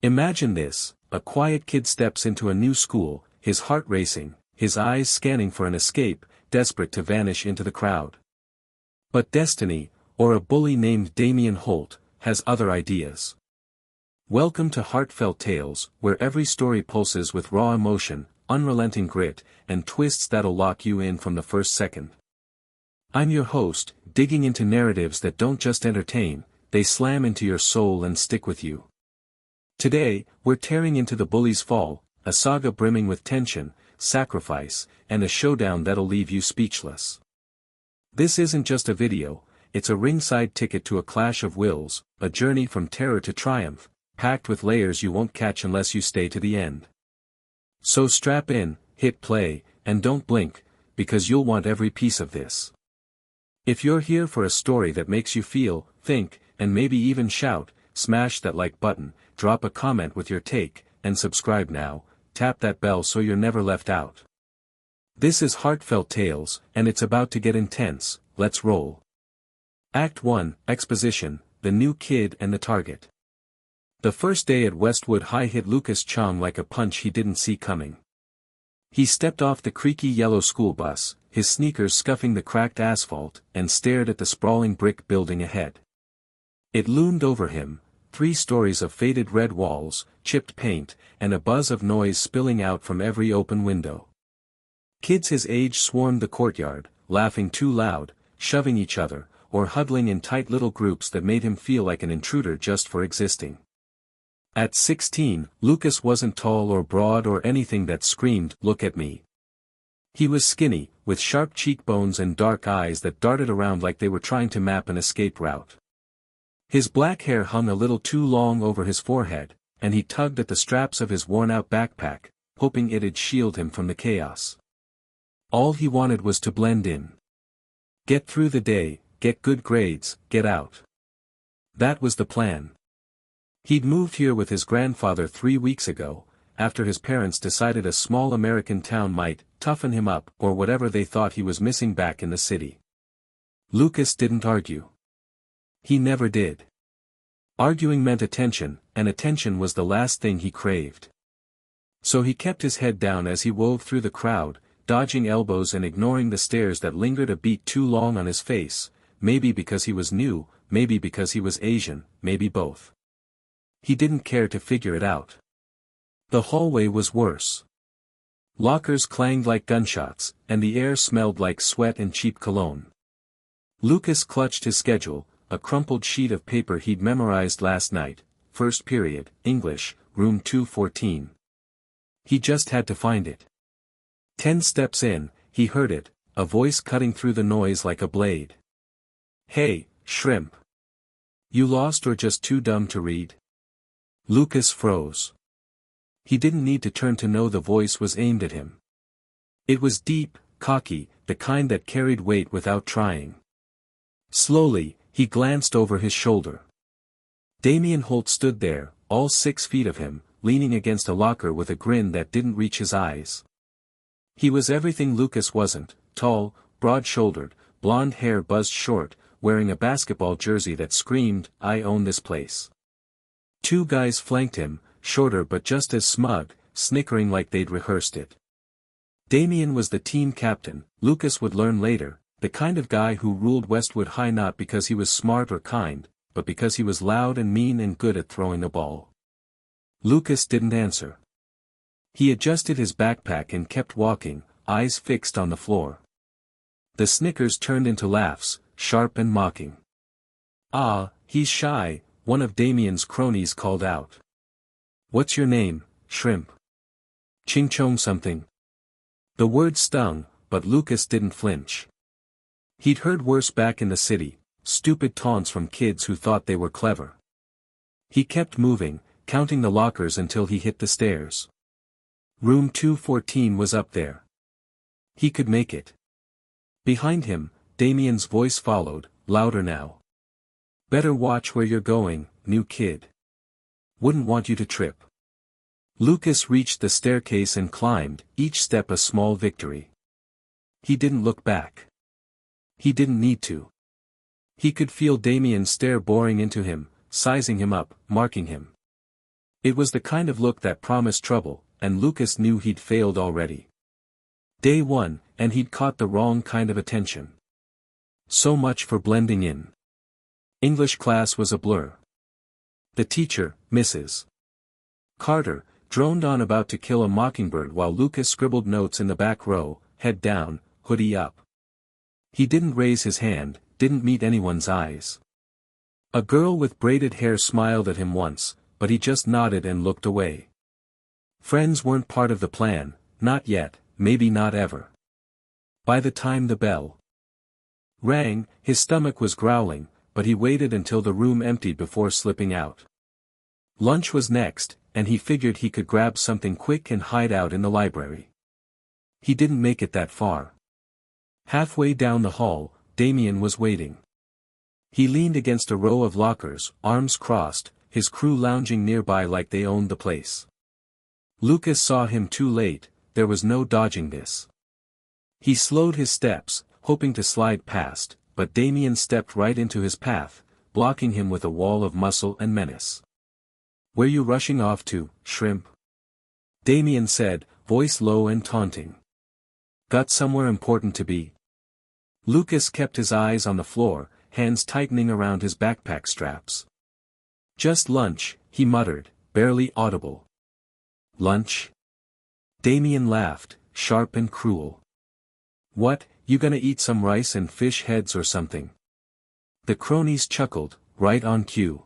Imagine this, a quiet kid steps into a new school, his heart racing, his eyes scanning for an escape, desperate to vanish into the crowd. But destiny, or a bully named Damien Holt, has other ideas. Welcome to Heartfelt Tales, where every story pulses with raw emotion, unrelenting grit, and twists that'll lock you in from the first second. I'm your host, digging into narratives that don't just entertain, they slam into your soul and stick with you. Today, we're tearing into the Bully's Fall, a saga brimming with tension, sacrifice, and a showdown that'll leave you speechless. This isn't just a video, it's a ringside ticket to a clash of wills, a journey from terror to triumph, packed with layers you won't catch unless you stay to the end. So strap in, hit play, and don't blink, because you'll want every piece of this. If you're here for a story that makes you feel, think, and maybe even shout, smash that like button, drop a comment with your take, and subscribe now, tap that bell so you're never left out. This is Heartfelt Tales, and it's about to get intense, let's roll. Act 1, Exposition, The New Kid and the Target. The first day at Westwood High hit Lucas Chong like a punch he didn't see coming. He stepped off the creaky yellow school bus, his sneakers scuffing the cracked asphalt, and stared at the sprawling brick building ahead. It loomed over him, 3 stories of faded red walls, chipped paint, and a buzz of noise spilling out from every open window. Kids his age swarmed the courtyard, laughing too loud, shoving each other, or huddling in tight little groups that made him feel like an intruder just for existing. At 16, Lucas wasn't tall or broad or anything that screamed, "Look at me." He was skinny, with sharp cheekbones and dark eyes that darted around like they were trying to map an escape route. His black hair hung a little too long over his forehead, and he tugged at the straps of his worn-out backpack, hoping it'd shield him from the chaos. All he wanted was to blend in. Get through the day, get good grades, get out. That was the plan. He'd moved here with his grandfather 3 weeks ago, after his parents decided a small American town might toughen him up or whatever they thought he was missing back in the city. Lucas didn't argue. He never did. Arguing meant attention, and attention was the last thing he craved. So he kept his head down as he wove through the crowd, dodging elbows and ignoring the stares that lingered a beat too long on his face, maybe because he was new, maybe because he was Asian, maybe both. He didn't care to figure it out. The hallway was worse. Lockers clanged like gunshots, and the air smelled like sweat and cheap cologne. Lucas clutched his schedule, a crumpled sheet of paper he'd memorized last night, first period, English, room 214. He just had to find it. 10 steps in, he heard it, a voice cutting through the noise like a blade. "Hey, shrimp. You lost or just too dumb to read?" Lucas froze. He didn't need to turn to know the voice was aimed at him. It was deep, cocky, the kind that carried weight without trying. Slowly, he glanced over his shoulder. Damien Holt stood there, all 6 feet of him, leaning against a locker with a grin that didn't reach his eyes. He was everything Lucas wasn't, tall, broad-shouldered, blonde hair buzzed short, wearing a basketball jersey that screamed, "I own this place." 2 guys flanked him, shorter but just as smug, snickering like they'd rehearsed it. Damien was the team captain, Lucas would learn later, the kind of guy who ruled Westwood High not because he was smart or kind, but because he was loud and mean and good at throwing the ball. Lucas didn't answer. He adjusted his backpack and kept walking, eyes fixed on the floor. The snickers turned into laughs, sharp and mocking. "Ah, he's shy," one of Damien's cronies called out. "What's your name, shrimp?" "Ching Chong something." The word stung, but Lucas didn't flinch. He'd heard worse back in the city, stupid taunts from kids who thought they were clever. He kept moving, counting the lockers until he hit the stairs. Room 214 was up there. He could make it. Behind him, Damien's voice followed, louder now. "Better watch where you're going, new kid. Wouldn't want you to trip." Lucas reached the staircase and climbed, each step a small victory. He didn't look back. He didn't need to. He could feel Damien's stare boring into him, sizing him up, marking him. It was the kind of look that promised trouble, and Lucas knew he'd failed already. Day 1, and he'd caught the wrong kind of attention. So much for blending in. English class was a blur. The teacher, Mrs. Carter, droned on about to kill a mockingbird while Lucas scribbled notes in the back row, head down, hoodie up. He didn't raise his hand, didn't meet anyone's eyes. A girl with braided hair smiled at him once, but he just nodded and looked away. Friends weren't part of the plan, not yet, maybe not ever. By the time the bell rang, his stomach was growling, but he waited until the room emptied before slipping out. Lunch was next, and he figured he could grab something quick and hide out in the library. He didn't make it that far. Halfway down the hall, Damien was waiting. He leaned against a row of lockers, arms crossed, his crew lounging nearby like they owned the place. Lucas saw him too late, there was no dodging this. He slowed his steps, hoping to slide past, but Damien stepped right into his path, blocking him with a wall of muscle and menace. "Where you rushing off to, shrimp?" Damien said, voice low and taunting. "Got somewhere important to be?" Lucas kept his eyes on the floor, hands tightening around his backpack straps. "Just lunch," he muttered, barely audible. "Lunch?" Damien laughed, sharp and cruel. "What, you gonna eat some rice and fish heads or something?" The cronies chuckled, right on cue.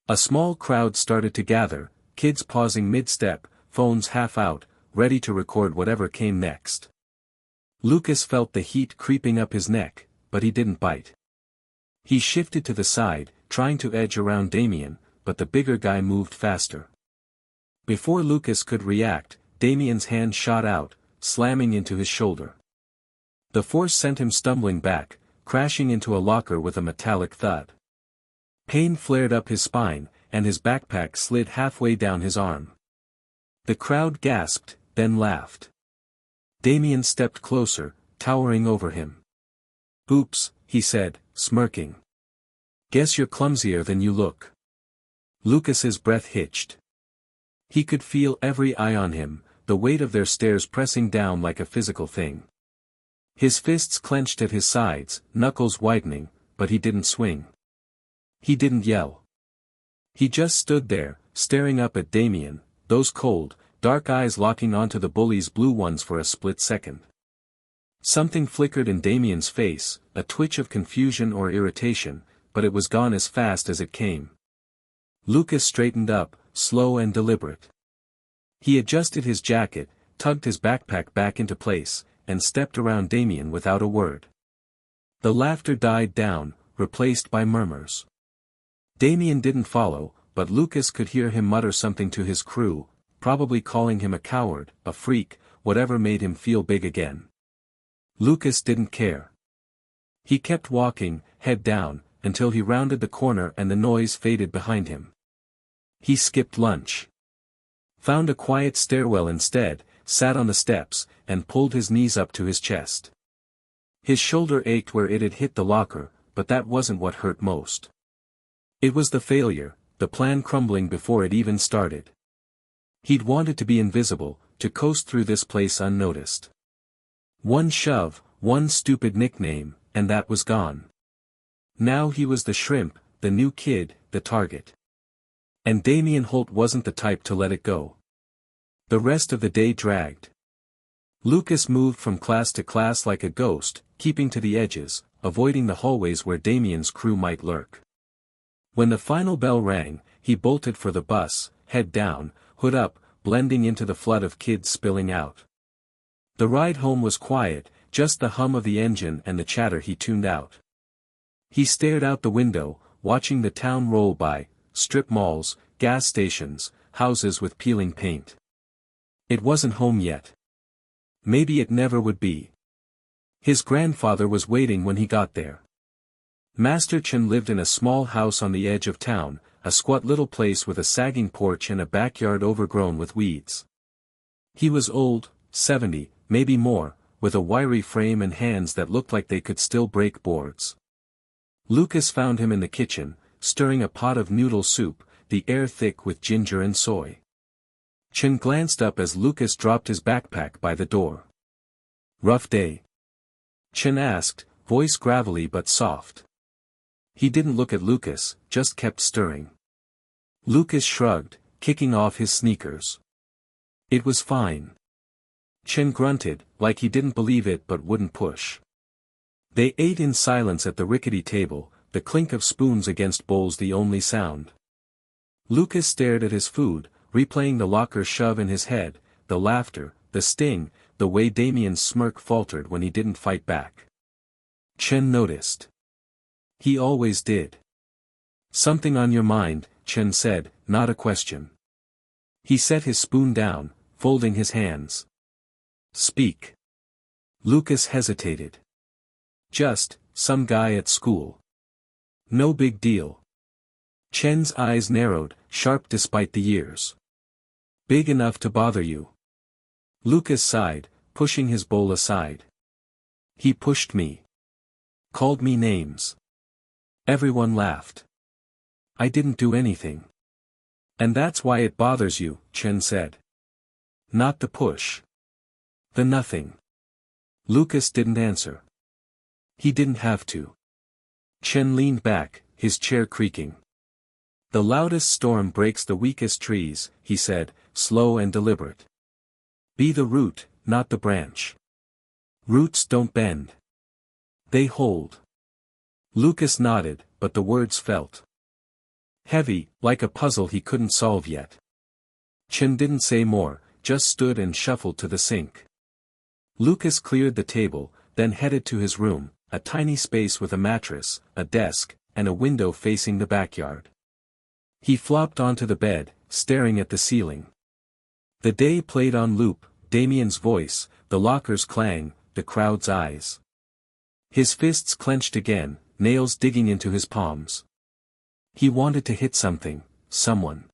A small crowd started to gather, kids pausing mid-step, phones half out, ready to record whatever came next. Lucas felt the heat creeping up his neck, but he didn't bite. He shifted to the side, trying to edge around Damien, but the bigger guy moved faster. Before Lucas could react, Damien's hand shot out, slamming into his shoulder. The force sent him stumbling back, crashing into a locker with a metallic thud. Pain flared up his spine, and his backpack slid halfway down his arm. The crowd gasped, then laughed. Damien stepped closer, towering over him. "Oops," he said, smirking. "Guess you're clumsier than you look." Lucas's breath hitched. He could feel every eye on him, the weight of their stares pressing down like a physical thing. His fists clenched at his sides, knuckles widening, but he didn't swing. He didn't yell. He just stood there, staring up at Damien, those cold, dark eyes locking onto the bully's blue ones for a split second. Something flickered in Damien's face, a twitch of confusion or irritation, but it was gone as fast as it came. Lucas straightened up, slow and deliberate. He adjusted his jacket, tugged his backpack back into place, and stepped around Damien without a word. The laughter died down, replaced by murmurs. Damien didn't follow, but Lucas could hear him mutter something to his crew, probably calling him a coward, a freak, whatever made him feel big again. Lucas didn't care. He kept walking, head down, until he rounded the corner and the noise faded behind him. He skipped lunch. Found a quiet stairwell instead, sat on the steps, and pulled his knees up to his chest. His shoulder ached where it had hit the locker, but that wasn't what hurt most. It was the failure, the plan crumbling before it even started. He'd wanted to be invisible, to coast through this place unnoticed. One shove, one stupid nickname, and that was gone. Now he was the shrimp, the new kid, the target. And Damien Holt wasn't the type to let it go. The rest of the day dragged. Lucas moved from class to class like a ghost, keeping to the edges, avoiding the hallways where Damien's crew might lurk. When the final bell rang, he bolted for the bus, head down, hood up, blending into the flood of kids spilling out. The ride home was quiet, just the hum of the engine and the chatter he tuned out. He stared out the window, watching the town roll by, strip malls, gas stations, houses with peeling paint. It wasn't home yet. Maybe it never would be. His grandfather was waiting when he got there. Master Chen lived in a small house on the edge of town, a squat little place with a sagging porch and a backyard overgrown with weeds. He was old, 70, maybe more, with a wiry frame and hands that looked like they could still break boards. Lucas found him in the kitchen, stirring a pot of noodle soup, the air thick with ginger and soy. Chen glanced up as Lucas dropped his backpack by the door. "Rough day?" Chen asked, voice gravelly but soft. He didn't look at Lucas, just kept stirring. Lucas shrugged, kicking off his sneakers. "It was fine." Chen grunted, like he didn't believe it but wouldn't push. They ate in silence at the rickety table, the clink of spoons against bowls the only sound. Lucas stared at his food, replaying the locker shove in his head, the laughter, the sting, the way Damien's smirk faltered when he didn't fight back. Chen noticed. He always did. "Something on your mind," Chen said, not a question. He set his spoon down, folding his hands. "Speak." Lucas hesitated. "Just, some guy at school. No big deal." Chen's eyes narrowed, sharp despite the years. "Big enough to bother you?" Lucas sighed, pushing his bowl aside. "He pushed me. Called me names. Everyone laughed. I didn't do anything." "And that's why it bothers you," Chen said. "Not the push. The nothing." Lucas didn't answer. He didn't have to. Chen leaned back, his chair creaking. "The loudest storm breaks the weakest trees," he said, slow and deliberate. "Be the root, not the branch. Roots don't bend. They hold." Lucas nodded, but the words felt heavy, like a puzzle he couldn't solve yet. Chen didn't say more, just stood and shuffled to the sink. Lucas cleared the table, then headed to his room, a tiny space with a mattress, a desk, and a window facing the backyard. He flopped onto the bed, staring at the ceiling. The day played on loop, Damien's voice, the locker's clang, the crowd's eyes. His fists clenched again, nails digging into his palms. He wanted to hit something, someone.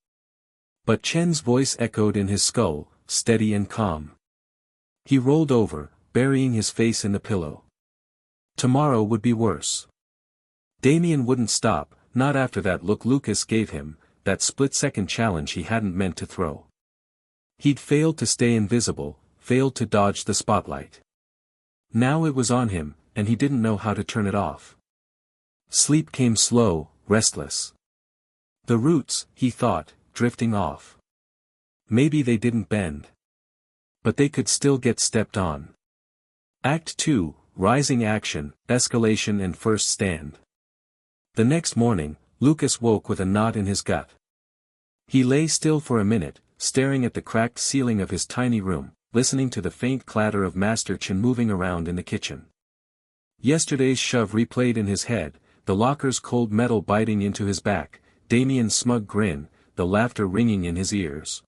But Chen's voice echoed in his skull, steady and calm. He rolled over, burying his face in the pillow. Tomorrow would be worse. Damien wouldn't stop, not after that look Lucas gave him, that split-second challenge he hadn't meant to throw. He'd failed to stay invisible, failed to dodge the spotlight. Now it was on him, and he didn't know how to turn it off. Sleep came slow, restless. The roots, he thought, drifting off. Maybe they didn't bend. But they could still get stepped on. Act 2, Rising Action, Escalation and First Stand. The next morning, Lucas woke with a knot in his gut. He lay still for a minute, staring at the cracked ceiling of his tiny room, listening to the faint clatter of Master Chen moving around in the kitchen. Yesterday's shove replayed in his head, the locker's cold metal biting into his back, Damien's smug grin, the laughter ringing in his ears.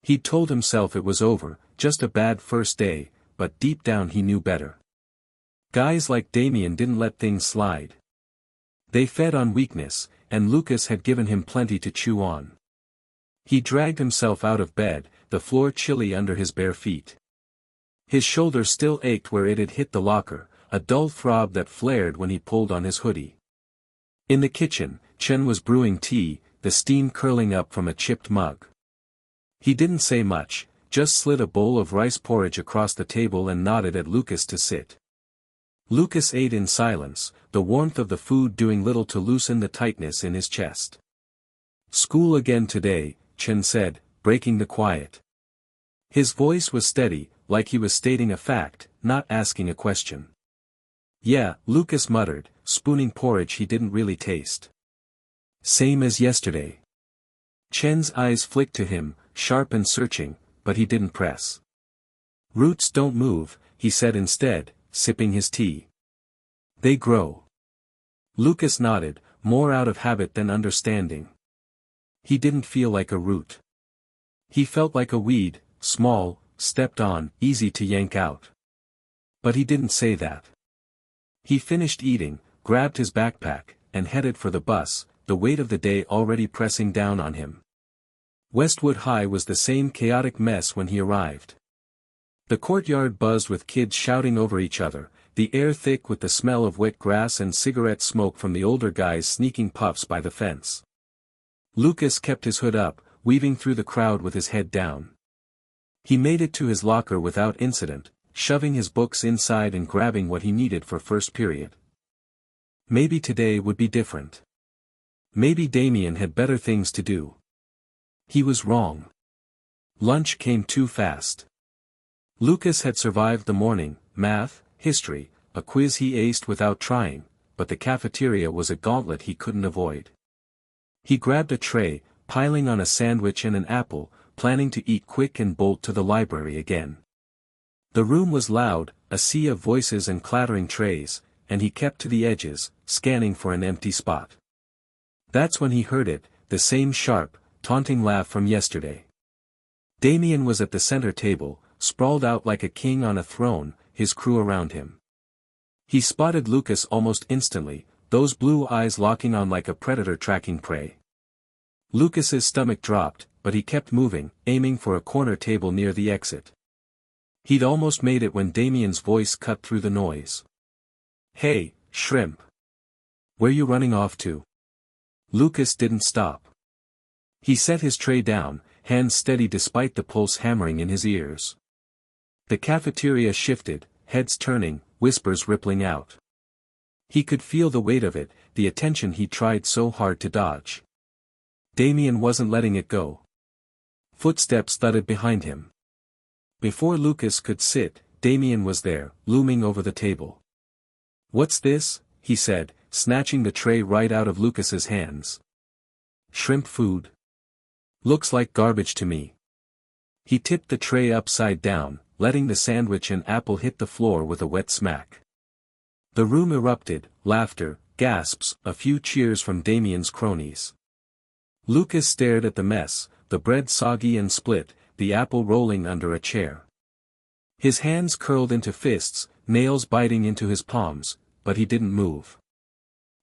He'd told himself it was over, just a bad first day, but deep down he knew better. Guys like Damien didn't let things slide. They fed on weakness, and Lucas had given him plenty to chew on. He dragged himself out of bed, the floor chilly under his bare feet. His shoulder still ached where it had hit the locker, a dull throb that flared when he pulled on his hoodie. In the kitchen, Chen was brewing tea, the steam curling up from a chipped mug. He didn't say much, just slid a bowl of rice porridge across the table and nodded at Lucas to sit. Lucas ate in silence, the warmth of the food doing little to loosen the tightness in his chest. "School again today," Chen said, breaking the quiet. His voice was steady, like he was stating a fact, not asking a question. "Yeah," Lucas muttered, spooning porridge he didn't really taste. "Same as yesterday." Chen's eyes flicked to him, sharp and searching, but he didn't press. "Roots don't move," he said instead, sipping his tea. "They grow." Lucas nodded, more out of habit than understanding. He didn't feel like a root. He felt like a weed, small, stepped on, easy to yank out. But he didn't say that. He finished eating, grabbed his backpack, and headed for the bus, the weight of the day already pressing down on him. Westwood High was the same chaotic mess when he arrived. The courtyard buzzed with kids shouting over each other, the air thick with the smell of wet grass and cigarette smoke from the older guys sneaking puffs by the fence. Lucas kept his hood up, weaving through the crowd with his head down. He made it to his locker without incident, shoving his books inside and grabbing what he needed for first period. Maybe today would be different. Maybe Damien had better things to do. He was wrong. Lunch came too fast. Lucas had survived the morning, math, history, a quiz he aced without trying, but the cafeteria was a gauntlet he couldn't avoid. He grabbed a tray, piling on a sandwich and an apple, planning to eat quick and bolt to the library again. The room was loud, a sea of voices and clattering trays, and he kept to the edges, scanning for an empty spot. That's when he heard it, the same sharp, taunting laugh from yesterday. Damien was at the center table, sprawled out like a king on a throne, his crew around him. He spotted Lucas almost instantly, those blue eyes locking on like a predator tracking prey. Lucas's stomach dropped, but he kept moving, aiming for a corner table near the exit. He'd almost made it when Damien's voice cut through the noise. "Hey, shrimp. Where you running off to?" Lucas didn't stop. He set his tray down, hands steady despite the pulse hammering in his ears. The cafeteria shifted, heads turning, whispers rippling out. He could feel the weight of it, the attention he tried so hard to dodge. Damien wasn't letting it go. Footsteps thudded behind him. Before Lucas could sit, Damien was there, looming over the table. "What's this?" he said, snatching the tray right out of Lucas's hands. "Shrimp food. Looks like garbage to me." He tipped the tray upside down, letting the sandwich and apple hit the floor with a wet smack. The room erupted, laughter, gasps, a few cheers from Damien's cronies. Lucas stared at the mess, the bread soggy and split, the apple rolling under a chair. His hands curled into fists, nails biting into his palms, but he didn't move.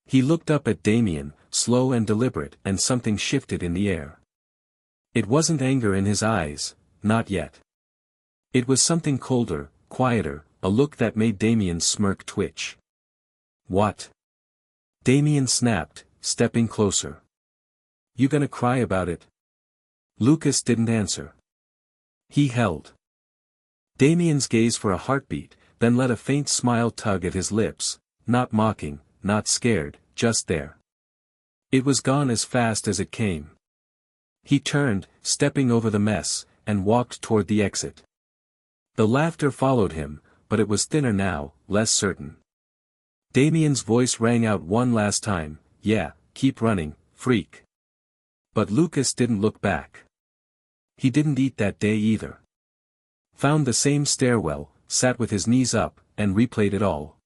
He looked up at Damien, slow and deliberate, and something shifted in the air. It wasn't anger in his eyes, not yet. It was something colder, quieter, a look that made Damien's smirk twitch. "What?" Damien snapped, stepping closer. "You gonna cry about it?" Lucas didn't answer. He held Damien's gaze for a heartbeat, then let a faint smile tug at his lips, not mocking, not scared, just there. It was gone as fast as it came. He turned, stepping over the mess, and walked toward the exit. The laughter followed him, but it was thinner now, less certain. Damien's voice rang out one last time, "Yeah, keep running, freak." But Lucas didn't look back. He didn't eat that day either. Found the same stairwell, sat with his knees up, and replayed it all.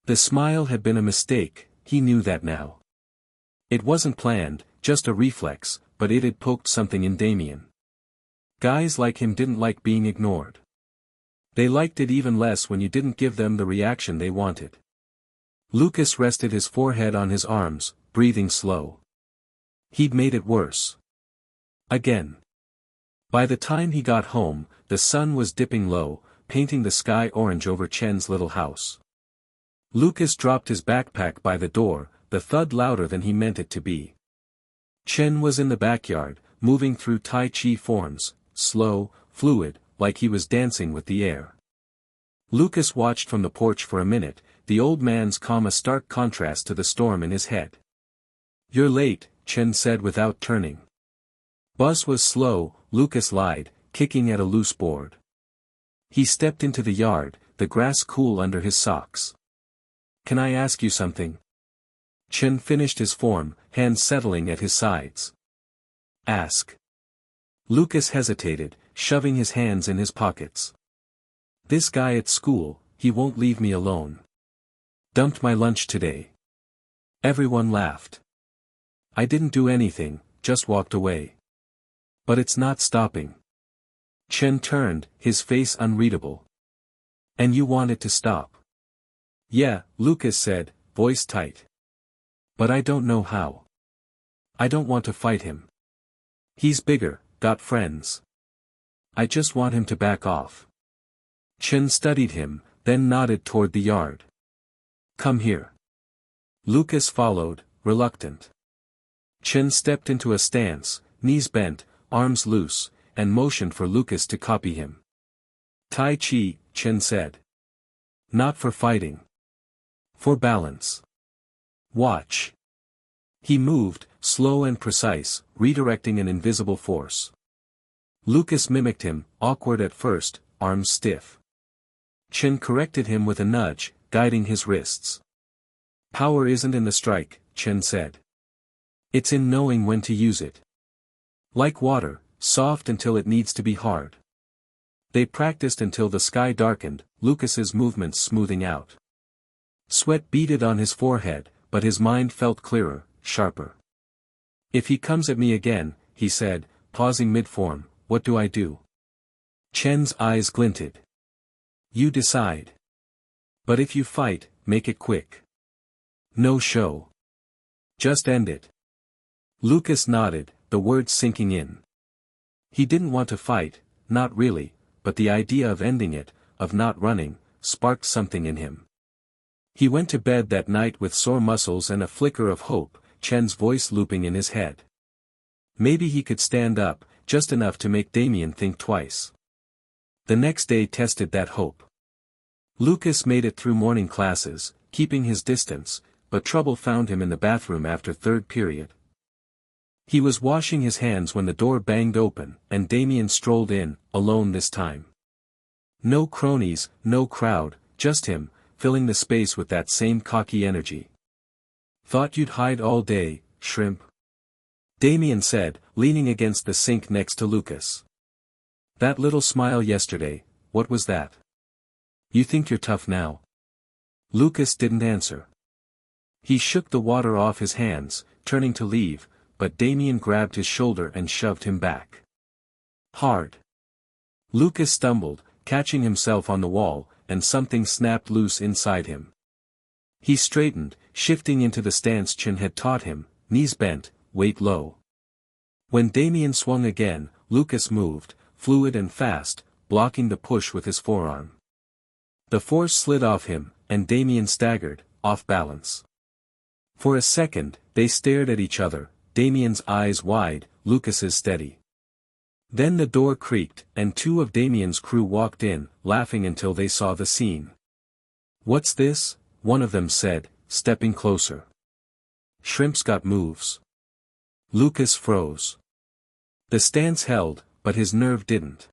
The smile had been a mistake, he knew that now. It wasn't planned, just a reflex, but it had poked something in Damien. Guys like him didn't like being ignored. They liked it even less when you didn't give them the reaction they wanted. Lucas rested his forehead on his arms, breathing slow. He'd made it worse. Again. By the time he got home, the sun was dipping low, painting the sky orange over Chen's little house. Lucas dropped his backpack by the door, the thud louder than he meant it to be. Chen was in the backyard, moving through Tai Chi forms, slow, fluid, like he was dancing with the air. Lucas watched from the porch for a minute, the old man's calm a stark contrast to the storm in his head. "You're late," Chen said without turning. "Bus was slow," Lucas lied, kicking at a loose board. He stepped into the yard, the grass cool under his socks. "Can I ask you something?" Chen finished his form, hands settling at his sides. "Ask." Lucas hesitated, shoving his hands in his pockets. "This guy at school, he won't leave me alone. Dumped my lunch today." Everyone laughed. "I didn't do anything, just walked away." "But it's not stopping." Chen turned, his face unreadable. "And you want it to stop?" "Yeah," Lucas said, voice tight. "But I don't know how. I don't want to fight him. He's bigger, got friends. I just want him to back off." Chen studied him, then nodded toward the yard. "Come here." Lucas followed, reluctant. Chen stepped into a stance, knees bent, arms loose, and motioned for Lucas to copy him. Tai Chi, Chen said. Not for fighting. For balance. Watch. He moved, slow and precise, redirecting an invisible force. Lucas mimicked him, awkward at first, arms stiff. Chen corrected him with a nudge, guiding his wrists. Power isn't in the strike, Chen said. It's in knowing when to use it. Like water, soft until it needs to be hard. They practiced until the sky darkened, Lucas's movements smoothing out. Sweat beaded on his forehead, but his mind felt clearer, sharper. If he comes at me again, he said, pausing mid-form, what do I do? Chen's eyes glinted. You decide. But if you fight, make it quick. No show. Just end it. Lucas nodded, the words sinking in. He didn't want to fight, not really, but the idea of ending it, of not running, sparked something in him. He went to bed that night with sore muscles and a flicker of hope, Chen's voice looping in his head. Maybe he could stand up, just enough to make Damien think twice. The next day tested that hope. Lucas made it through morning classes, keeping his distance, but trouble found him in the bathroom after third period. He was washing his hands when the door banged open, and Damien strolled in, alone this time. No cronies, no crowd, just him, filling the space with that same cocky energy. Thought you'd hide all day, shrimp? Damien said, leaning against the sink next to Lucas. That little smile yesterday, what was that? You think you're tough now? Lucas didn't answer. He shook the water off his hands, turning to leave, but Damien grabbed his shoulder and shoved him back. Hard. Lucas stumbled, catching himself on the wall, and something snapped loose inside him. He straightened, shifting into the stance Chen had taught him, knees bent, weight low. When Damien swung again, Lucas moved, fluid and fast, blocking the push with his forearm. The force slid off him, and Damien staggered, off balance. For a second, they stared at each other, Damien's eyes wide, Lucas's steady. Then the door creaked, and two of Damien's crew walked in, laughing until they saw the scene. What's this? One of them said, stepping closer. Shrimp's got moves. Lucas froze. The stance held, but his nerve didn't.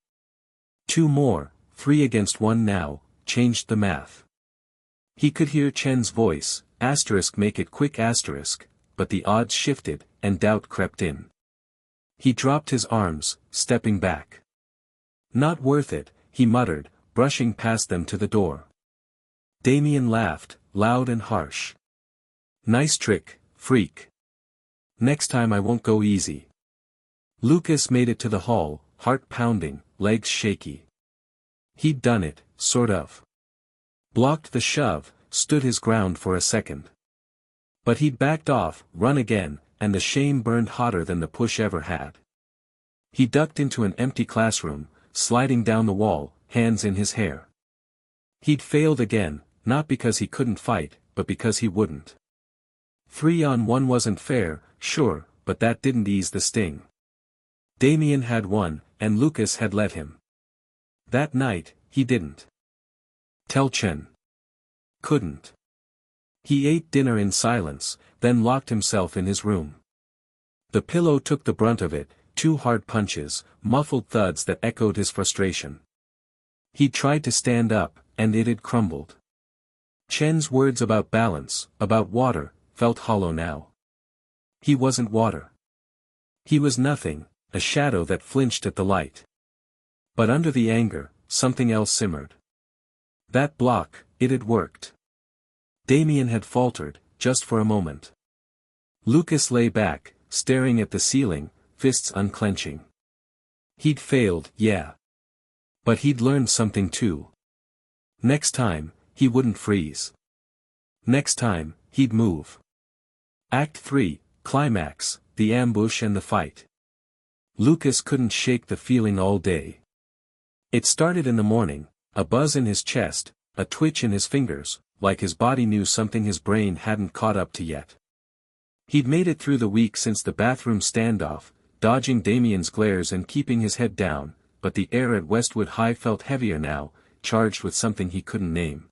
Two more, 3 against 1 now, changed the math. He could hear Chen's voice, asterisk make it quick asterisk, but the odds shifted, and doubt crept in. He dropped his arms, stepping back. Not worth it, he muttered, brushing past them to the door. Damien laughed, loud and harsh. Nice trick, freak. Next time I won't go easy. Lucas made it to the hall, heart pounding, legs shaky. He'd done it, sort of. Blocked the shove, stood his ground for a second. But he'd backed off, run again, and the shame burned hotter than the push ever had. He ducked into an empty classroom, sliding down the wall, hands in his hair. He'd failed again, not because he couldn't fight, but because he wouldn't. 3-on-1 wasn't fair, sure, but that didn't ease the sting. Damien had won, and Lucas had let him. That night, he didn't tell Chen. Couldn't. He ate dinner in silence, then locked himself in his room. The pillow took the brunt of it, 2 hard punches, muffled thuds that echoed his frustration. He tried to stand up, and it had crumbled. Chen's words about balance, about water, felt hollow now. He wasn't water. He was nothing, a shadow that flinched at the light. But under the anger, something else simmered. That block, it had worked. Damien had faltered, just for a moment. Lucas lay back, staring at the ceiling, fists unclenching. He'd failed, yeah. But he'd learned something too. Next time, he wouldn't freeze. Next time, he'd move. Act 3, Climax, the ambush and the fight. Lucas couldn't shake the feeling all day. It started in the morning, a buzz in his chest, a twitch in his fingers, like his body knew something his brain hadn't caught up to yet. He'd made it through the week since the bathroom standoff, dodging Damien's glares and keeping his head down, but the air at Westwood High felt heavier now, charged with something he couldn't name.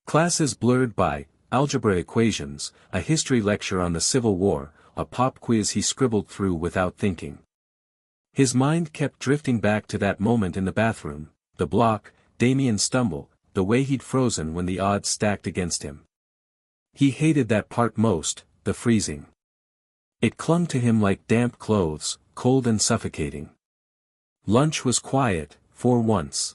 Classes blurred by, algebra equations, a history lecture on the Civil War, a pop quiz he scribbled through without thinking. His mind kept drifting back to that moment in the bathroom, the block, Damien's stumble, the way he'd frozen when the odds stacked against him. He hated that part most, the freezing. It clung to him like damp clothes, cold and suffocating. Lunch was quiet, for once.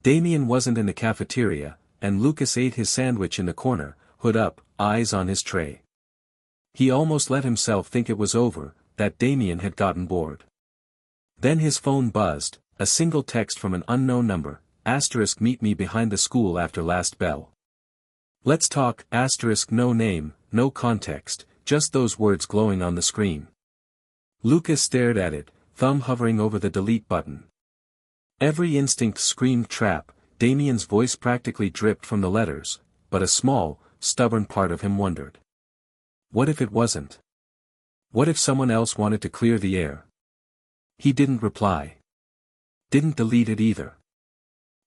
Damien wasn't in the cafeteria, and Lucas ate his sandwich in the corner, hood up, eyes on his tray. He almost let himself think it was over, that Damien had gotten bored. Then his phone buzzed, a single text from an unknown number, * meet me behind the school after last bell. Let's talk, * no name, no context, just those words glowing on the screen. Lucas stared at it, thumb hovering over the delete button. Every instinct screamed trap, Damien's voice practically dripped from the letters, but a small, stubborn part of him wondered. What if it wasn't? What if someone else wanted to clear the air? He didn't reply. Didn't delete it either.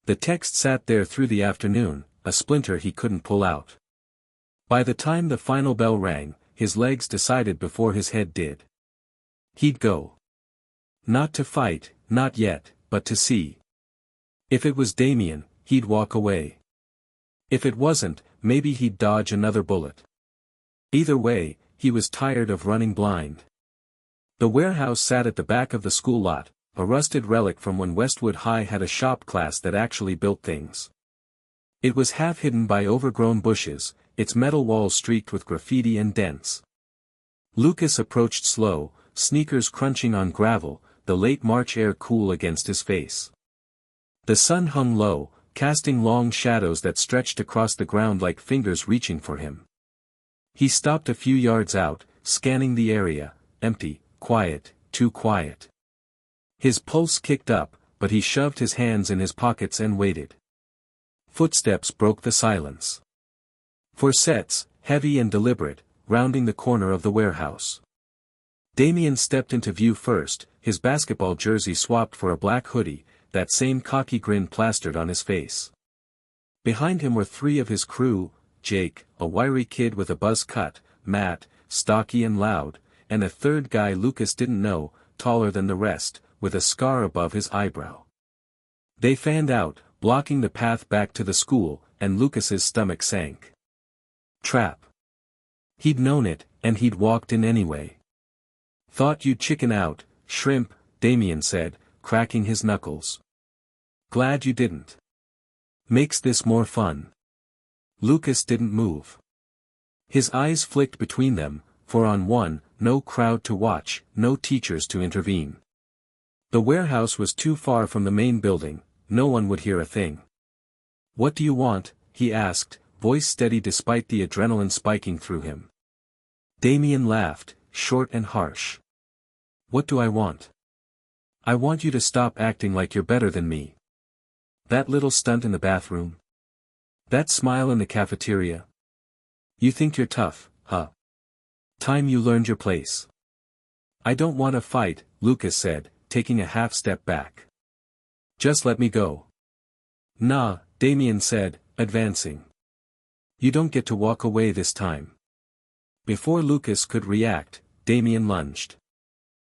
The text sat there through the afternoon, a splinter he couldn't pull out. By the time the final bell rang, his legs decided before his head did. He'd go. Not to fight, not yet, but to see. If it was Damien, he'd walk away. If it wasn't, maybe he'd dodge another bullet. Either way, he was tired of running blind. The warehouse sat at the back of the school lot, a rusted relic from when Westwood High had a shop class that actually built things. It was half hidden by overgrown bushes, its metal walls streaked with graffiti and dents. Lucas approached slow, sneakers crunching on gravel, the late March air cool against his face. The sun hung low, casting long shadows that stretched across the ground like fingers reaching for him. He stopped a few yards out, scanning the area, empty, quiet, too quiet. His pulse kicked up, but he shoved his hands in his pockets and waited. Footsteps broke the silence. Footsteps, heavy and deliberate, rounding the corner of the warehouse. Damien stepped into view first, his basketball jersey swapped for a black hoodie, that same cocky grin plastered on his face. Behind him were three of his crew, Jake, a wiry kid with a buzz cut, Matt, stocky and loud, and a third guy Lucas didn't know, taller than the rest, with a scar above his eyebrow. They fanned out, blocking the path back to the school, and Lucas's stomach sank. Trap. He'd known it, and he'd walked in anyway. Thought you'd chicken out, shrimp, Damien said, cracking his knuckles. Glad you didn't. Makes this more fun. Lucas didn't move. His eyes flicked between them, for on one, no crowd to watch, no teachers to intervene. The warehouse was too far from the main building, no one would hear a thing. What do you want? He asked, voice steady despite the adrenaline spiking through him. Damien laughed, short and harsh. What do I want? I want you to stop acting like you're better than me. That little stunt in the bathroom. That smile in the cafeteria. You think you're tough, huh? Time you learned your place. I don't want to fight, Lucas said, taking a half step back. Just let me go. Nah, Damien said, advancing. You don't get to walk away this time. Before Lucas could react, Damien lunged.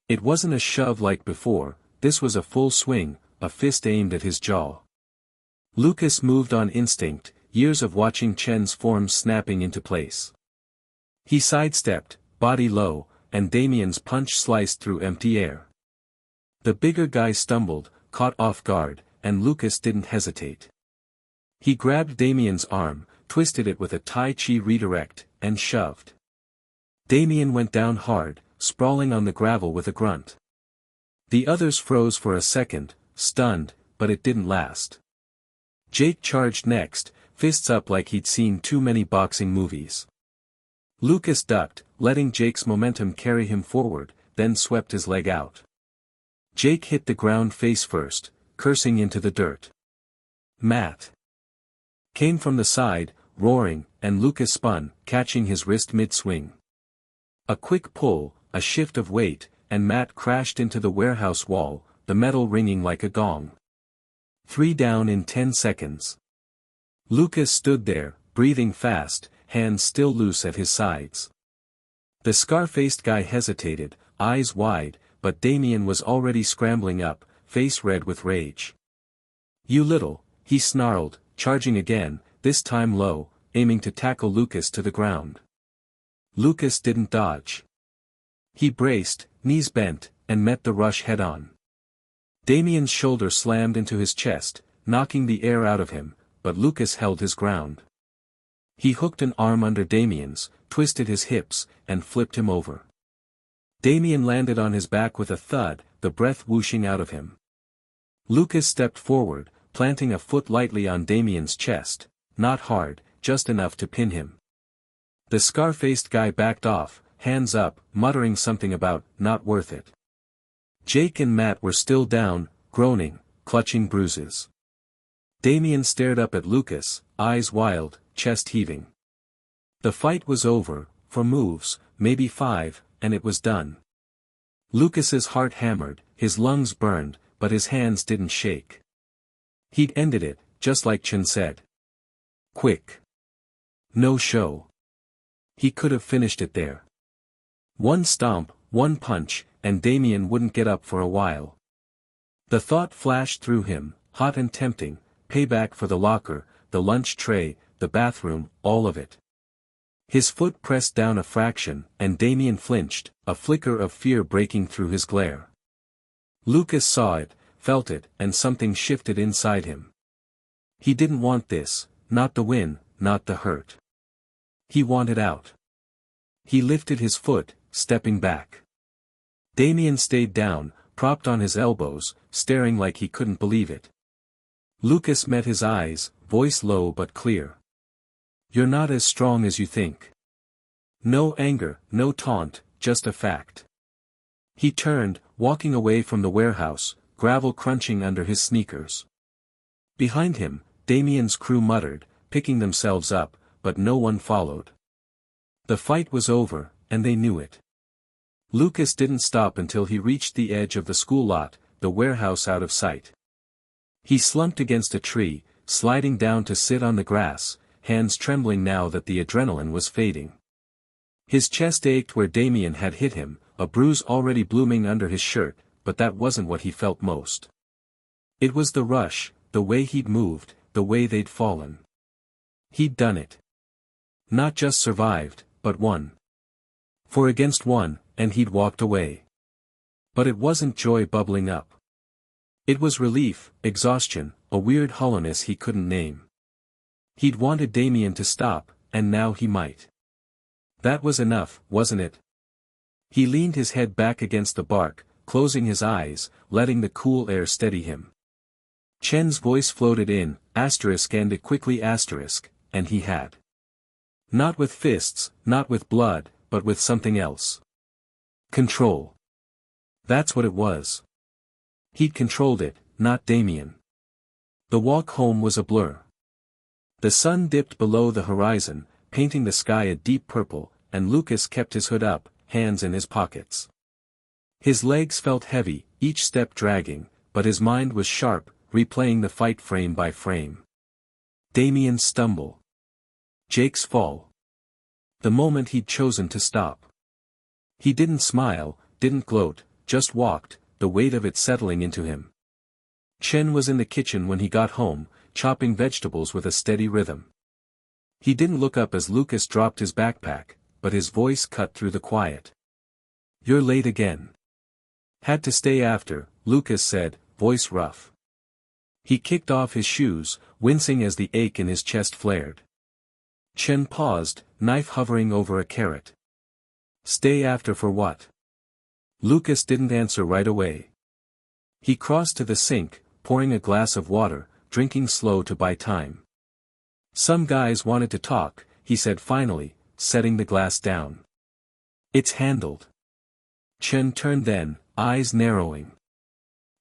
It wasn't a shove like before, this was a full swing, a fist aimed at his jaw. Lucas moved on instinct, years of watching Chen's forms snapping into place. He sidestepped, body low, and Damien's punch sliced through empty air. The bigger guy stumbled, caught off guard, and Lucas didn't hesitate. He grabbed Damien's arm, twisted it with a Tai Chi redirect, and shoved. Damien went down hard, sprawling on the gravel with a grunt. The others froze for a second, stunned, but it didn't last. Jake charged next, fists up like he'd seen too many boxing movies. Lucas ducked, letting Jake's momentum carry him forward, then swept his leg out. Jake hit the ground face first, cursing into the dirt. Matt came from the side, roaring, and Lucas spun, catching his wrist mid-swing. A quick pull, a shift of weight, and Matt crashed into the warehouse wall, the metal ringing like a gong. 3 down in 10 seconds. Lucas stood there, breathing fast, hands still loose at his sides. The scar-faced guy hesitated, eyes wide, but Damien was already scrambling up, face red with rage. "You little," he snarled, charging again, this time low, aiming to tackle Lucas to the ground. Lucas didn't dodge. He braced, knees bent, and met the rush head-on. Damien's shoulder slammed into his chest, knocking the air out of him, but Lucas held his ground. He hooked an arm under Damien's, twisted his hips, and flipped him over. Damien landed on his back with a thud, the breath whooshing out of him. Lucas stepped forward, planting a foot lightly on Damien's chest, not hard, just enough to pin him. The scar-faced guy backed off, hands up, muttering something about, "not worth it." Jake and Matt were still down, groaning, clutching bruises. Damien stared up at Lucas, eyes wild, chest heaving. The fight was over, 4 moves, maybe 5, and it was done. Lucas's heart hammered, his lungs burned, but his hands didn't shake. He'd ended it, just like Chen said. Quick. No show. He could have finished it there. One stomp, one punch, and Damien wouldn't get up for a while. The thought flashed through him, hot and tempting, payback for the locker, the lunch tray, the bathroom, all of it. His foot pressed down a fraction, and Damien flinched, a flicker of fear breaking through his glare. Lucas saw it, felt it, and something shifted inside him. He didn't want this, not the win, not the hurt. He wanted out. He lifted his foot, stepping back. Damien stayed down, propped on his elbows, staring like he couldn't believe it. Lucas met his eyes, voice low but clear. "You're not as strong as you think." No anger, no taunt, just a fact. He turned, walking away from the warehouse, gravel crunching under his sneakers. Behind him, Damien's crew muttered, picking themselves up, but no one followed. The fight was over, and they knew it. Lucas didn't stop until he reached the edge of the school lot, the warehouse out of sight. He slumped against a tree, sliding down to sit on the grass, hands trembling now that the adrenaline was fading. His chest ached where Damien had hit him, a bruise already blooming under his shirt, but that wasn't what he felt most. It was the rush, the way he'd moved, the way they'd fallen. He'd done it. Not just survived, but won. 4 against 1, and he'd walked away. But it wasn't joy bubbling up. It was relief, exhaustion, a weird hollowness he couldn't name. He'd wanted Damien to stop, and now he might. That was enough, wasn't it? He leaned his head back against the bark, closing his eyes, letting the cool air steady him. Chen's voice floated in, asterisk and it quickly asterisk, and he had. Not with fists, not with blood, but with something else. Control. That's what it was. He'd controlled it, not Damien. The walk home was a blur. The sun dipped below the horizon, painting the sky a deep purple, and Lucas kept his hood up, hands in his pockets. His legs felt heavy, each step dragging, but his mind was sharp, replaying the fight frame by frame. Damien's stumble. Jake's fall. The moment he'd chosen to stop. He didn't smile, didn't gloat, just walked, the weight of it settling into him. Chen was in the kitchen when he got home, chopping vegetables with a steady rhythm. He didn't look up as Lucas dropped his backpack, but his voice cut through the quiet. "You're late again." "Had to stay after," Lucas said, voice rough. He kicked off his shoes, wincing as the ache in his chest flared. Chen paused, knife hovering over a carrot. "Stay after for what?" Lucas didn't answer right away. He crossed to the sink, pouring a glass of water, drinking slow to buy time. "Some guys wanted to talk," he said finally, setting the glass down. "It's handled." Chen turned then, eyes narrowing.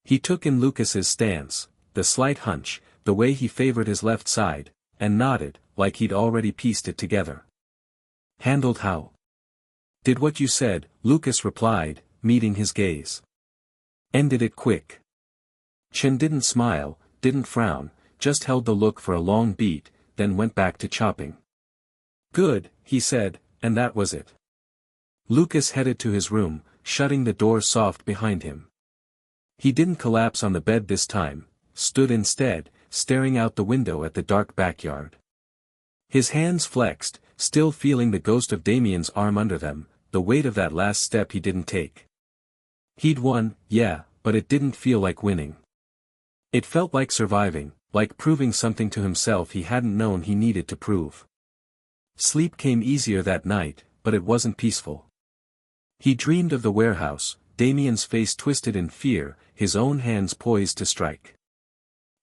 He took in Lucas's stance, the slight hunch, the way he favored his left side, and nodded, like he'd already pieced it together. "Handled how?" Did what you said, Lucas replied, meeting his gaze. Ended it quick. Chen didn't smile, didn't frown, just held the look for a long beat, then went back to chopping. Good, he said, and that was it. Lucas headed to his room, shutting the door soft behind him. He didn't collapse on the bed this time, stood instead, staring out the window at the dark backyard. His hands flexed, still feeling the ghost of Damien's arm under them, the weight of that last step he didn't take. He'd won, yeah, but it didn't feel like winning. It felt like surviving, like proving something to himself he hadn't known he needed to prove. Sleep came easier that night, but it wasn't peaceful. He dreamed of the warehouse, Damien's face twisted in fear, his own hands poised to strike.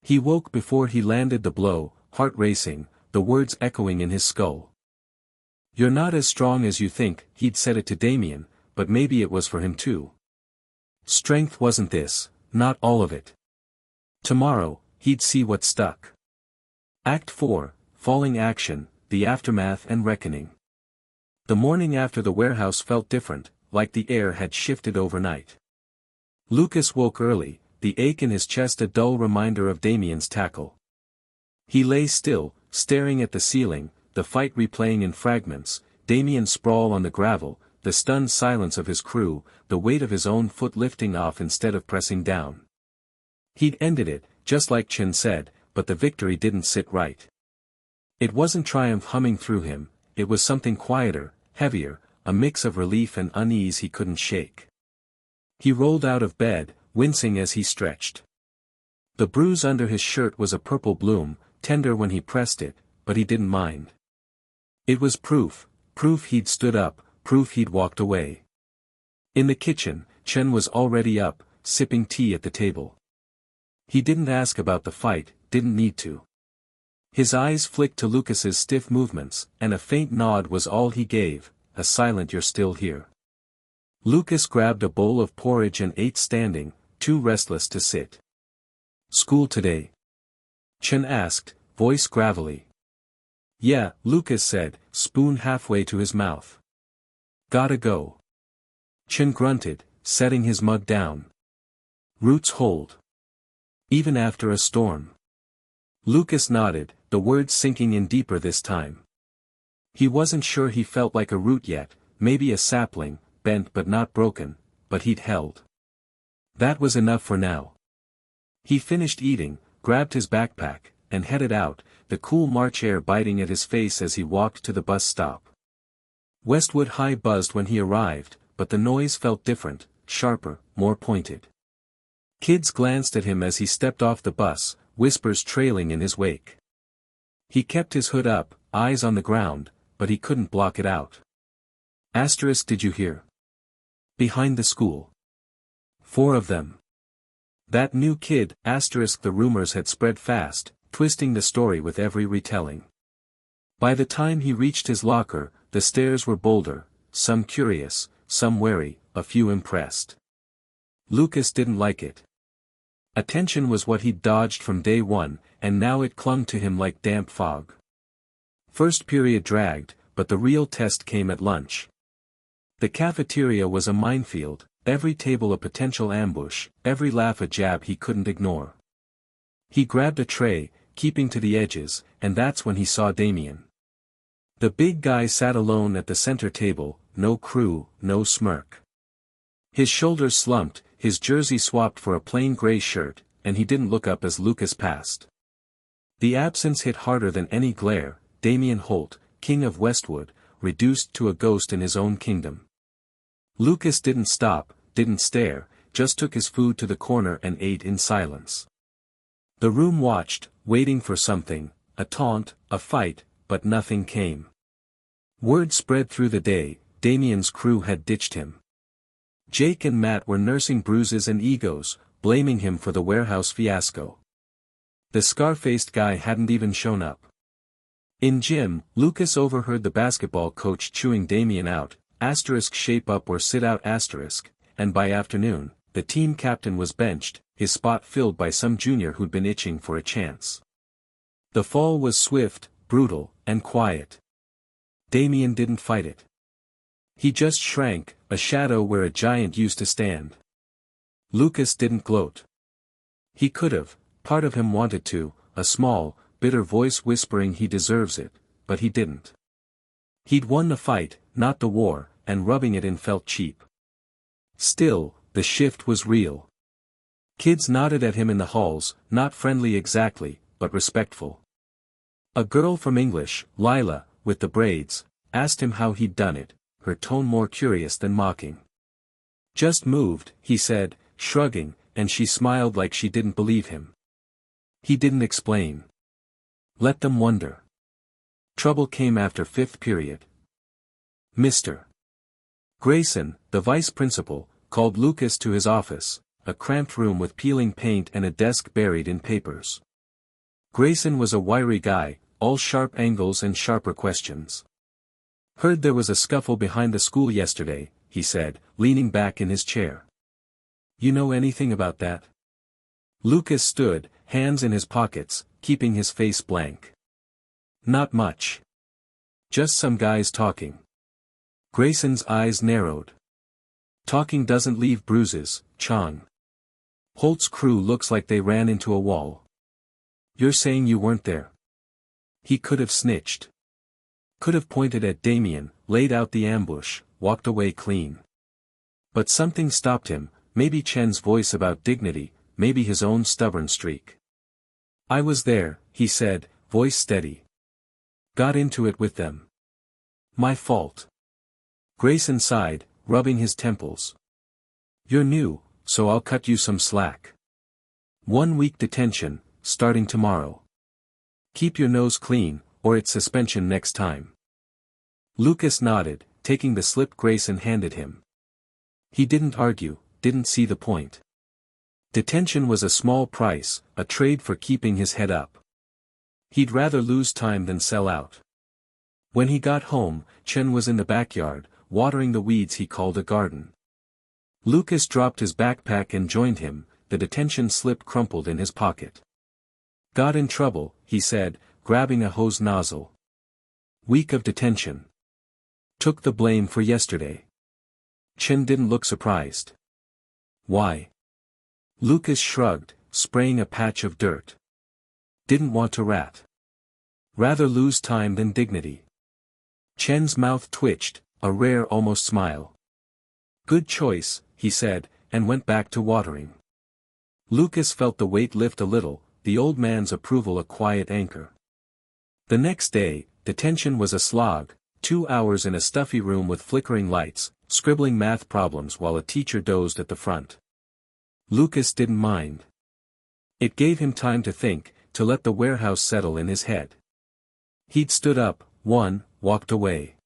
He woke before he landed the blow, heart racing, the words echoing in his skull. You're not as strong as you think, he'd said it to Damien, but maybe it was for him too. Strength wasn't this, not all of it. Tomorrow, he'd see what stuck. Act 4, Falling Action, the Aftermath and Reckoning. The morning after the warehouse felt different, like the air had shifted overnight. Lucas woke early, the ache in his chest a dull reminder of Damien's tackle. He lay still, staring at the ceiling, the fight replaying in fragments, Damien sprawl on the gravel, the stunned silence of his crew, the weight of his own foot lifting off instead of pressing down. He'd ended it, just like Chen said, but the victory didn't sit right. It wasn't triumph humming through him, it was something quieter, heavier, a mix of relief and unease he couldn't shake. He rolled out of bed, wincing as he stretched. The bruise under his shirt was a purple bloom, tender when he pressed it, but he didn't mind. It was proof he'd stood up, proof he'd walked away. In the kitchen, Chen was already up, sipping tea at the table. He didn't ask about the fight, didn't need to. His eyes flicked to Lucas's stiff movements, and a faint nod was all he gave, a silent "you're still here." Lucas grabbed a bowl of porridge and ate standing, too restless to sit. School today? Chen asked, voice gravelly. Yeah, Lucas said, spoon halfway to his mouth. Gotta go. Chen grunted, setting his mug down. Roots hold. Even after a storm. Lucas nodded, the words sinking in deeper this time. He wasn't sure he felt like a root yet, maybe a sapling, bent but not broken, but he'd held. That was enough for now. He finished eating, grabbed his backpack, and headed out, the cool March air biting at his face as he walked to the bus stop. Westwood High buzzed when he arrived, but the noise felt different, sharper, more pointed. Kids glanced at him as he stepped off the bus, whispers trailing in his wake. He kept his hood up, eyes on the ground, but he couldn't block it out. Asterisk, did you hear? Behind the school. 4 of them. That new kid, asterisk, the rumors had spread fast, twisting the story with every retelling. By the time he reached his locker, the stares were bolder, some curious, some wary, a few impressed. Lucas didn't like it. Attention was what he'd dodged from day one, and now it clung to him like damp fog. First period dragged, but the real test came at lunch. The cafeteria was a minefield, every table a potential ambush, every laugh a jab he couldn't ignore. He grabbed a tray, keeping to the edges, and that's when he saw Damien. The big guy sat alone at the center table, no crew, no smirk. His shoulders slumped, his jersey swapped for a plain gray shirt, and he didn't look up as Lucas passed. The absence hit harder than any glare, Damien Holt, king of Westwood, reduced to a ghost in his own kingdom. Lucas didn't stop, didn't stare, just took his food to the corner and ate in silence. The room watched, waiting for something, a taunt, a fight, but nothing came. Word spread through the day, Damien's crew had ditched him. Jake and Matt were nursing bruises and egos, blaming him for the warehouse fiasco. The scar-faced guy hadn't even shown up. In gym, Lucas overheard the basketball coach chewing Damien out, asterisk shape up or sit out asterisk, and by afternoon, the team captain was benched, his spot filled by some junior who'd been itching for a chance. The fall was swift, brutal, and quiet. Damien didn't fight it. He just shrank, a shadow where a giant used to stand. Lucas didn't gloat. He could've, part of him wanted to, a small, bitter voice whispering he deserves it, but he didn't. He'd won the fight, not the war, and rubbing it in felt cheap. Still, the shift was real. Kids nodded at him in the halls, not friendly exactly, but respectful. A girl from English, Lila, with the braids, asked him how he'd done it, her tone more curious than mocking. Just moved, he said, shrugging, and she smiled like she didn't believe him. He didn't explain. Let them wonder. Trouble came after fifth period. Mr. Grayson, the vice principal, called Lucas to his office, a cramped room with peeling paint and a desk buried in papers. Grayson was a wiry guy, all sharp angles and sharper questions. Heard there was a scuffle behind the school yesterday, he said, leaning back in his chair. You know anything about that? Lucas stood, hands in his pockets, keeping his face blank. Not much. Just some guys talking. Grayson's eyes narrowed. Talking doesn't leave bruises, Chong. Holt's crew looks like they ran into a wall. You're saying you weren't there? He could have snitched. Could have pointed at Damien, laid out the ambush, walked away clean. But something stopped him, maybe Chen's voice about dignity, maybe his own stubborn streak. I was there, he said, voice steady. Got into it with them. My fault. Grayson sighed, rubbing his temples. You're new, so I'll cut you some slack. 1 week detention, starting tomorrow. Keep your nose clean, or it's suspension next time. Lucas nodded, taking the slip Grayson handed him. He didn't argue, didn't see the point. Detention was a small price, a trade for keeping his head up. He'd rather lose time than sell out. When he got home, Chen was in the backyard, watering the weeds he called a garden. Lucas dropped his backpack and joined him, the detention slip crumpled in his pocket. Got in trouble, he said, grabbing a hose nozzle. Week of detention. Took the blame for yesterday. Chen didn't look surprised. Why? Lucas shrugged, spraying a patch of dirt. Didn't want to rat. Rather lose time than dignity. Chen's mouth twitched, a rare almost smile. Good choice, he said, and went back to watering. Lucas felt the weight lift a little, the old man's approval a quiet anchor. The next day, detention was a slog, 2 hours in a stuffy room with flickering lights, scribbling math problems while a teacher dozed at the front. Lucas didn't mind. It gave him time to think, to let the warehouse settle in his head. He'd stood up, won, walked away.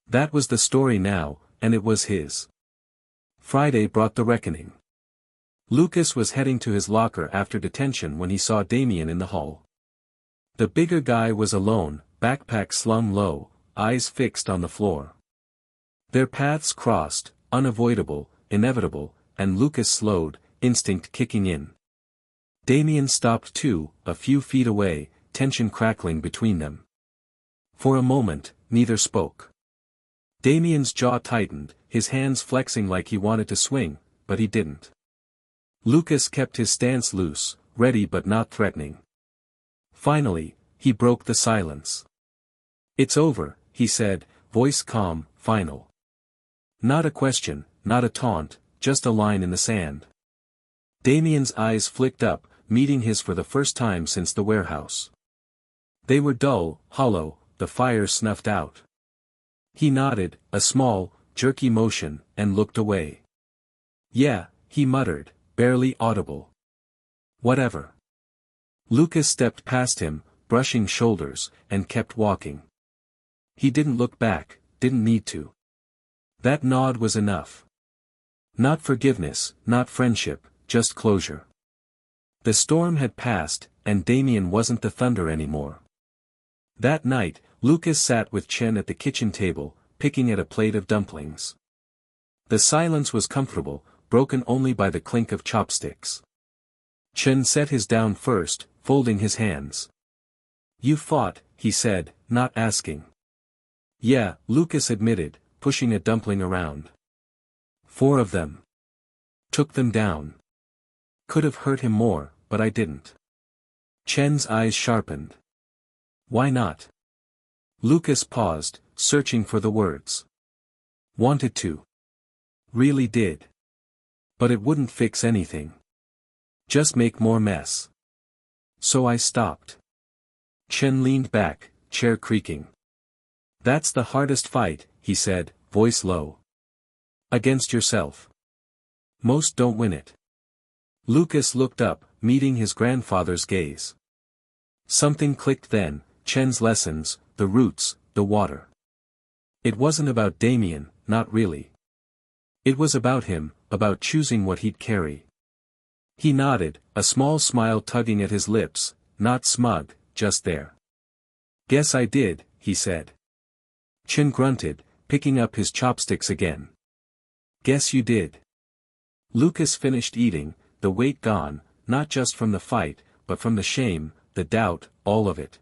That was the story now, and it was his. Friday brought the reckoning. Lucas was heading to his locker after detention when he saw Damien in the hall. The bigger guy was alone, backpack slung low, eyes fixed on the floor. Their paths crossed, unavoidable, inevitable, and Lucas slowed, instinct kicking in. Damien stopped too, a few feet away, tension crackling between them. For a moment, neither spoke. Damien's jaw tightened, his hands flexing like he wanted to swing, but he didn't. Lucas kept his stance loose, ready but not threatening. Finally, he broke the silence. It's over, he said, voice calm, final. Not a question, not a taunt, just a line in the sand. Damien's eyes flicked up, meeting his for the first time since the warehouse. They were dull, hollow, the fire snuffed out. He nodded, a small, jerky motion, and looked away. Yeah, he muttered, barely audible. Whatever. Lucas stepped past him, brushing shoulders, and kept walking. He didn't look back, didn't need to. That nod was enough. Not forgiveness, not friendship, just closure. The storm had passed, and Damien wasn't the thunder anymore. That night, Lucas sat with Chen at the kitchen table, picking at a plate of dumplings. The silence was comfortable, broken only by the clink of chopsticks. Chen set his down first, folding his hands. You fought, he said, not asking. Yeah, Lucas admitted, pushing a dumpling around. 4 of them. Took them down. Could have hurt him more, but I didn't. Chen's eyes sharpened. Why not? Lucas paused, searching for the words. Wanted to. Really did. But it wouldn't fix anything. Just make more mess. So I stopped. Chen leaned back, chair creaking. That's the hardest fight, he said, voice low. Against yourself. Most don't win it. Lucas looked up, meeting his grandfather's gaze. Something clicked then, Chen's lessons, the roots, the water. It wasn't about Damien, not really. It was about him, about choosing what he'd carry. He nodded, a small smile tugging at his lips, not smug, just there. Guess I did, he said. Chen grunted, picking up his chopsticks again. Guess you did. Lucas finished eating, the weight gone, not just from the fight, but from the shame, the doubt, all of it.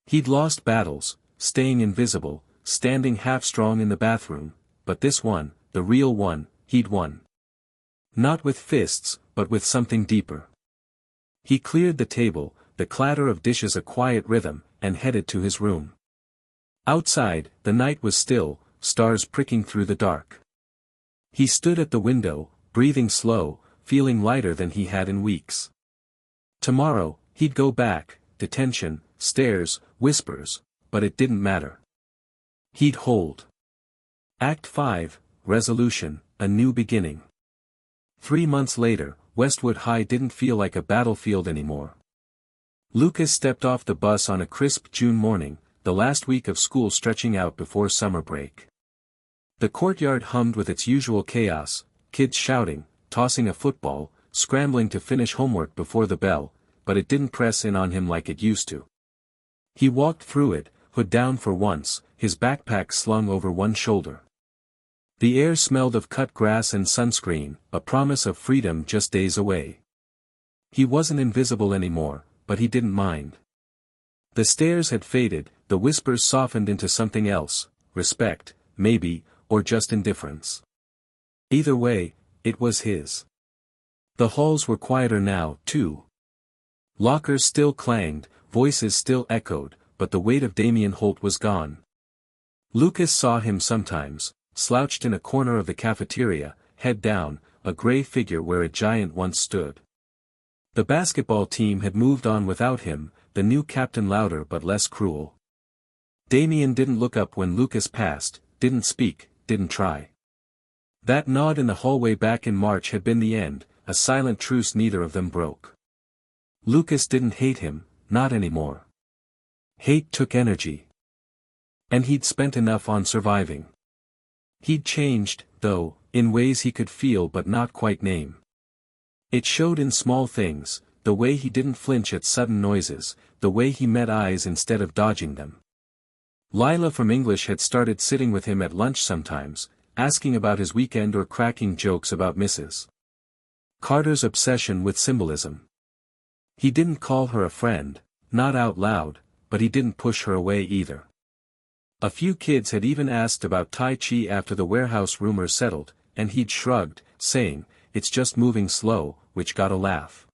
He'd lost battles, staying invisible, standing half-strong in the bathroom, but this one, the real one, he'd won. Not with fists, but with something deeper. He cleared the table, the clatter of dishes a quiet rhythm, and headed to his room. Outside, the night was still, stars pricking through the dark. He stood at the window, breathing slow, feeling lighter than he had in weeks. Tomorrow, he'd go back, detention, stares, whispers, but it didn't matter. He'd hold. Act 5, Resolution, a new beginning. 3 months later, Westwood High didn't feel like a battlefield anymore. Lucas stepped off the bus on a crisp June morning, the last week of school stretching out before summer break. The courtyard hummed with its usual chaos, kids shouting, tossing a football, scrambling to finish homework before the bell, but it didn't press in on him like it used to. He walked through it, hood down for once, his backpack slung over one shoulder. The air smelled of cut grass and sunscreen, a promise of freedom just days away. He wasn't invisible anymore, but he didn't mind. The stares had faded, the whispers softened into something else, respect, maybe, or just indifference. Either way, it was his. The halls were quieter now, too. Lockers still clanged, voices still echoed, but the weight of Damien Holt was gone. Lucas saw him sometimes, slouched in a corner of the cafeteria, head down, a gray figure where a giant once stood. The basketball team had moved on without him, the new captain louder but less cruel. Damien didn't look up when Lucas passed, didn't speak, didn't try. That nod in the hallway back in March had been the end, a silent truce neither of them broke. Lucas didn't hate him, not anymore. Hate took energy. And he'd spent enough on surviving. He'd changed, though, in ways he could feel but not quite name. It showed in small things, the way he didn't flinch at sudden noises, the way he met eyes instead of dodging them. Lila from English had started sitting with him at lunch sometimes, asking about his weekend or cracking jokes about Mrs. Carter's obsession with symbolism. He didn't call her a friend, not out loud, but he didn't push her away either. A few kids had even asked about Tai Chi after the warehouse rumor settled, and he'd shrugged, saying, "It's just moving slow," which got a laugh.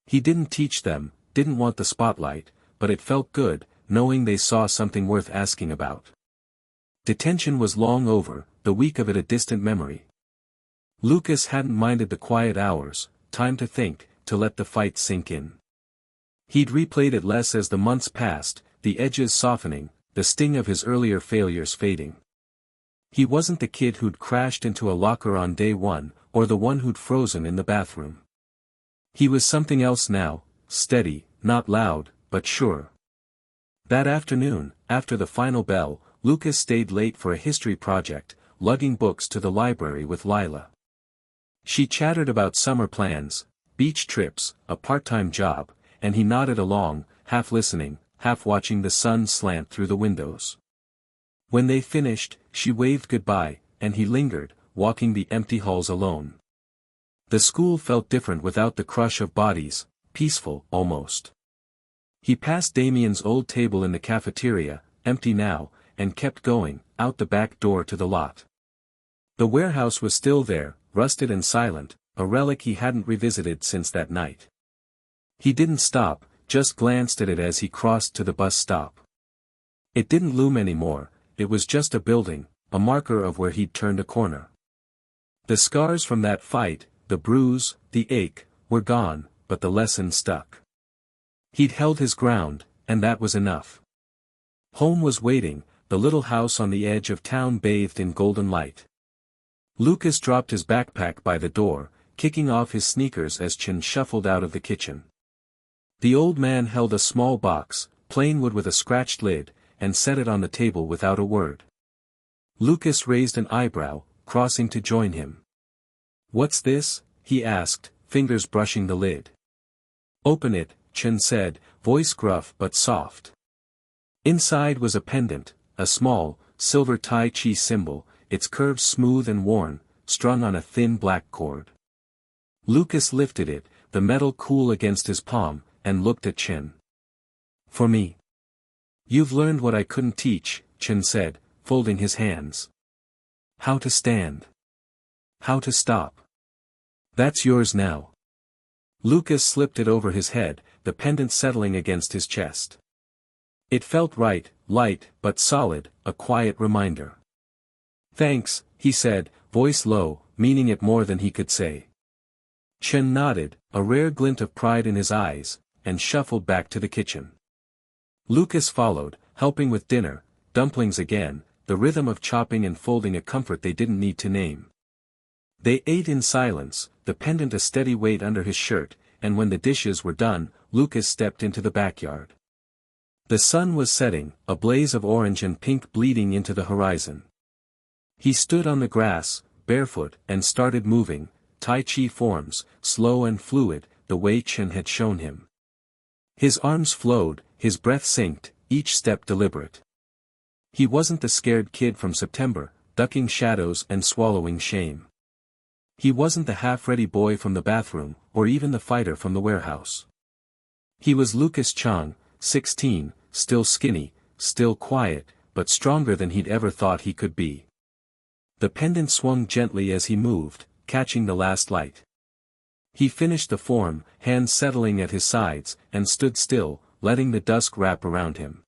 He didn't teach them, didn't want the spotlight, but it felt good, knowing they saw something worth asking about. Detention was long over, the week of it a distant memory. Lucas hadn't minded the quiet hours, time to think, to let the fight sink in. He'd replayed it less as the months passed, the edges softening, the sting of his earlier failures fading. He wasn't the kid who'd crashed into a locker on day one, or the one who'd frozen in the bathroom. He was something else now, steady, not loud, but sure. That afternoon, after the final bell, Lucas stayed late for a history project, lugging books to the library with Lila. She chattered about summer plans, beach trips, a part-time job, and he nodded along, half listening, half watching the sun slant through the windows. When they finished, she waved goodbye, and he lingered, walking the empty halls alone. The school felt different without the crush of bodies, peaceful, almost. He passed Damien's old table in the cafeteria, empty now, and kept going, out the back door to the lot. The warehouse was still there, rusted and silent, a relic he hadn't revisited since that night. He didn't stop, just glanced at it as he crossed to the bus stop. It didn't loom anymore, it was just a building, a marker of where he'd turned a corner. The scars from that fight, the bruise, the ache, were gone, but the lesson stuck. He'd held his ground, and that was enough. Home was waiting, the little house on the edge of town bathed in golden light. Lucas dropped his backpack by the door, kicking off his sneakers as Chen shuffled out of the kitchen. The old man held a small box, plain wood with a scratched lid, and set it on the table without a word. Lucas raised an eyebrow, crossing to join him. "What's this?" he asked, fingers brushing the lid. "Open it," Chen said, voice gruff but soft. Inside was a pendant, a small, silver Tai Chi symbol, its curves smooth and worn, strung on a thin black cord. Lucas lifted it, the metal cool against his palm, and looked at Chen. "For me." "You've learned what I couldn't teach," Chen said, folding his hands. "How to stand. How to stop. That's yours now." Lucas slipped it over his head, the pendant settling against his chest. It felt right, light, but solid, a quiet reminder. "Thanks," he said, voice low, meaning it more than he could say. Chen nodded, a rare glint of pride in his eyes, and shuffled back to the kitchen. Lucas followed, helping with dinner, dumplings again, the rhythm of chopping and folding a comfort they didn't need to name. They ate in silence, the pendant a steady weight under his shirt, and when the dishes were done, Lucas stepped into the backyard. The sun was setting, a blaze of orange and pink bleeding into the horizon. He stood on the grass, barefoot, and started moving, Tai Chi forms, slow and fluid, the way Chen had shown him. His arms flowed, his breath synced, each step deliberate. He wasn't the scared kid from September, ducking shadows and swallowing shame. He wasn't the half-ready boy from the bathroom, or even the fighter from the warehouse. He was Lucas Chang, 16, still skinny, still quiet, but stronger than he'd ever thought he could be. The pendant swung gently as he moved, catching the last light. He finished the form, hands settling at his sides, and stood still, letting the dusk wrap around him.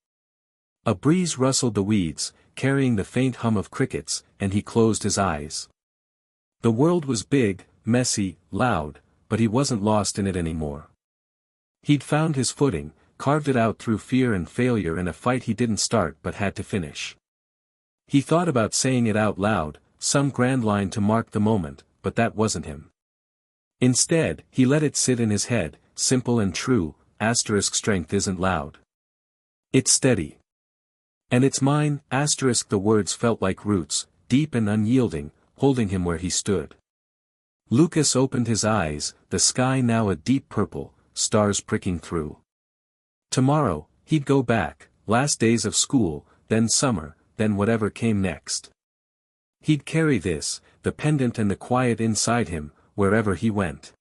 A breeze rustled the weeds, carrying the faint hum of crickets, and he closed his eyes. The world was big, messy, loud, but he wasn't lost in it anymore. He'd found his footing, carved it out through fear and failure in a fight he didn't start but had to finish. He thought about saying it out loud, some grand line to mark the moment, but that wasn't him. Instead, he let it sit in his head, simple and true, strength isn't loud. It's steady. And it's mine, the words felt like roots, deep and unyielding, holding him where he stood. Lucas opened his eyes, the sky now a deep purple, stars pricking through. Tomorrow, he'd go back, last days of school, then summer, then whatever came next. He'd carry this, the pendant and the quiet inside him, wherever he went.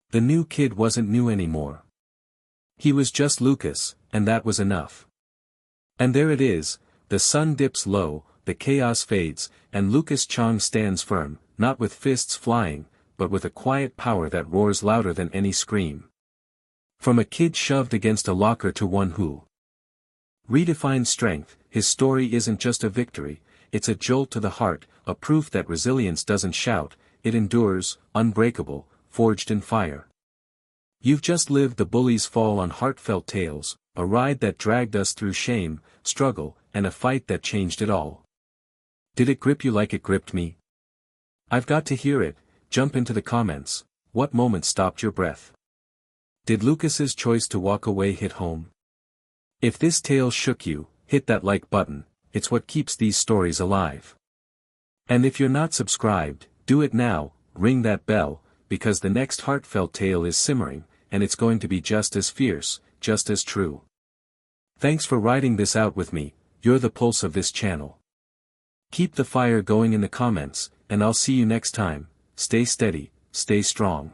The new kid wasn't new anymore. He was just Lucas, and that was enough. And there it is, the sun dips low, the chaos fades, and Lucas Chang stands firm, not with fists flying, but with a quiet power that roars louder than any scream. From a kid shoved against a locker to one who redefined strength, his story isn't just a victory, it's a jolt to the heart, a proof that resilience doesn't shout, it endures, unbreakable, forged in fire. You've just lived the Bully's Fall on Heartfelt Tales, a ride that dragged us through shame, struggle, and a fight that changed it all. Did it grip you like it gripped me? I've got to hear it, jump into the comments. What moment stopped your breath? Did Lucas's choice to walk away hit home? If this tale shook you, hit that like button, it's what keeps these stories alive. And if you're not subscribed, do it now, ring that bell, because the next heartfelt tale is simmering, and it's going to be just as fierce, just as true. Thanks for riding this out with me, you're the pulse of this channel. Keep the fire going in the comments, and I'll see you next time. Stay steady, stay strong.